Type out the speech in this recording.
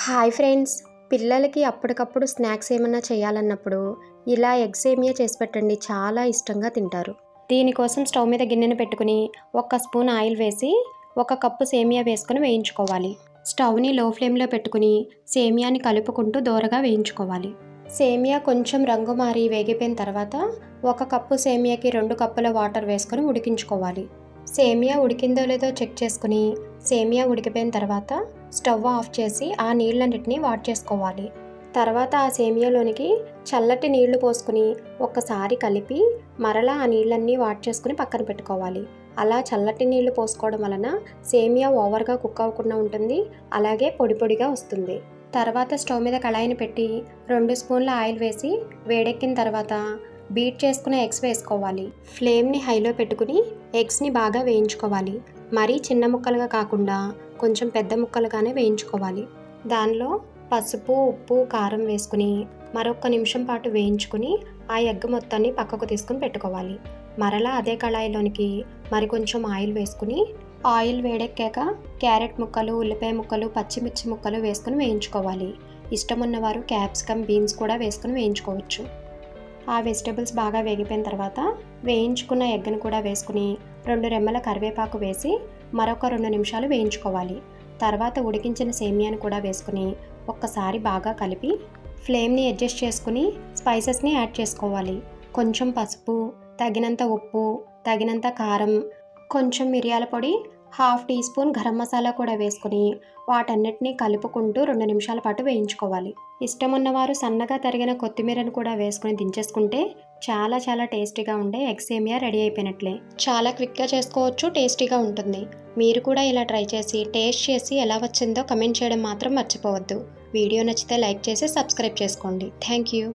Hi friends, పిల్లలకి అప్పటికప్పుడు snacks ఏమన్నా చేయాలన్నప్పుడు ఇలా ఎగ్ సేమియా చేసి పెట్టండి, చాలా ఇష్టంగా తింటారు. దీనికోసం స్టవ్ మీద గిన్నెను పెట్టుకుని 1 స్పూన్ ఆయిల్ వేసి 1 కప్పు సేమియా వేసుకొని వేయించుకోవాలి. స్టవ్ని లో ఫ్లేమ్లో పెట్టుకుని సేమియాని కలుపుకుంటూ దోరగా వేయించుకోవాలి. సేమియా కొంచెం రంగు మారి వేగిపోయిన తర్వాత 1 కప్పు సేమియాకి 2 కప్పుల వాటర్ వేసుకొని ఉడికించుకోవాలి. సేమియా ఉడికిందో లేదో చెక్ చేసుకుని సేమియా ఉడికిపోయిన తర్వాత స్టవ్ ఆఫ్ చేసి ఆ నీళ్ళన్నిటిని వాడ్చేసుకోవాలి. తర్వాత ఆ సేమియాలోనికి చల్లటి నీళ్లు పోసుకుని ఒక్కసారి కలిపి మరలా ఆ నీళ్ళన్నీ వాడ్చేసుకుని పక్కన పెట్టుకోవాలి. అలా చల్లటి నీళ్లు పోసుకోవడం వలన సేమియా ఓవర్గా కుక్ అవ్వకుండా ఉంటుంది, అలాగే పొడి పొడిగా వస్తుంది. తర్వాత స్టవ్ మీద కళాయిని పెట్టి 2 స్పూన్ల ఆయిల్ వేసి వేడెక్కిన తర్వాత బీట్ చేసుకున్న ఎగ్స్ వేసుకోవాలి. ఫ్లేమ్ని హైలో పెట్టుకుని ఎగ్స్ని బాగా వేయించుకోవాలి. మరీ చిన్న ముక్కలుగా కాకుండా కొంచెం పెద్ద ముక్కలుగానే వేయించుకోవాలి. దానిలో పసుపు, ఉప్పు, కారం వేసుకుని మరొక నిమిషం పాటు వేయించుకుని ఆ ఎగ్ మొత్తాన్ని పక్కకు తీసుకుని పెట్టుకోవాలి. మరలా అదే కళాయిలోనికి మరికొంచెం ఆయిల్ వేసుకుని ఆయిల్ వేడెక్కాక క్యారెట్ ముక్కలు, ఉల్లిపాయ ముక్కలు, పచ్చిమిర్చి ముక్కలు వేసుకుని వేయించుకోవాలి. ఇష్టం ఉన్నవారు క్యాప్సికమ్, బీన్స్ కూడా వేసుకుని వేయించుకోవచ్చు. ఆ వెజిటబుల్స్ బాగా వేగిపోయిన తర్వాత వేయించుకున్న ఎగ్ను కూడా వేసుకుని 2 రెమ్మల కరివేపాకు వేసి మరొక 2 నిమిషాలు వేయించుకోవాలి. తర్వాత ఉడికించిన సేమియాను కూడా వేసుకుని ఒక్కసారి బాగా కలిపి ఫ్లేమ్ని అడ్జస్ట్ చేసుకుని స్పైసెస్ని యాడ్ చేసుకోవాలి. కొంచెం పసుపు, తగినంత ఉప్పు, తగినంత కారం, కొంచెం మిరియాల పొడి, 1/2 టీ స్పూన్ గరం మసాలా కూడా వేసుకుని వాటన్నిటిని కలుపుకుంటూ 2 నిమిషాల పాటు వేయించుకోవాలి. ఇష్టం ఉన్నవారు సన్నగా తరిగిన కొత్తిమీరను కూడా వేసుకుని దించేసుకుంటే చాలా టేస్టీగా ఉండే ఎగ్ సేమియా రెడీ అయిపోయినట్లే. చాలా క్విక్గా చేసుకోవచ్చు, టేస్టీగా ఉంటుంది. మీరు కూడా ఇలా ట్రై చేసి టేస్ట్ చేసి ఎలా వచ్చిందో కమెంట్ చేయడం మాత్రం మర్చిపోవద్దు. వీడియో నచ్చితే లైక్ చేసి సబ్స్క్రైబ్ చేసుకోండి. Thank you.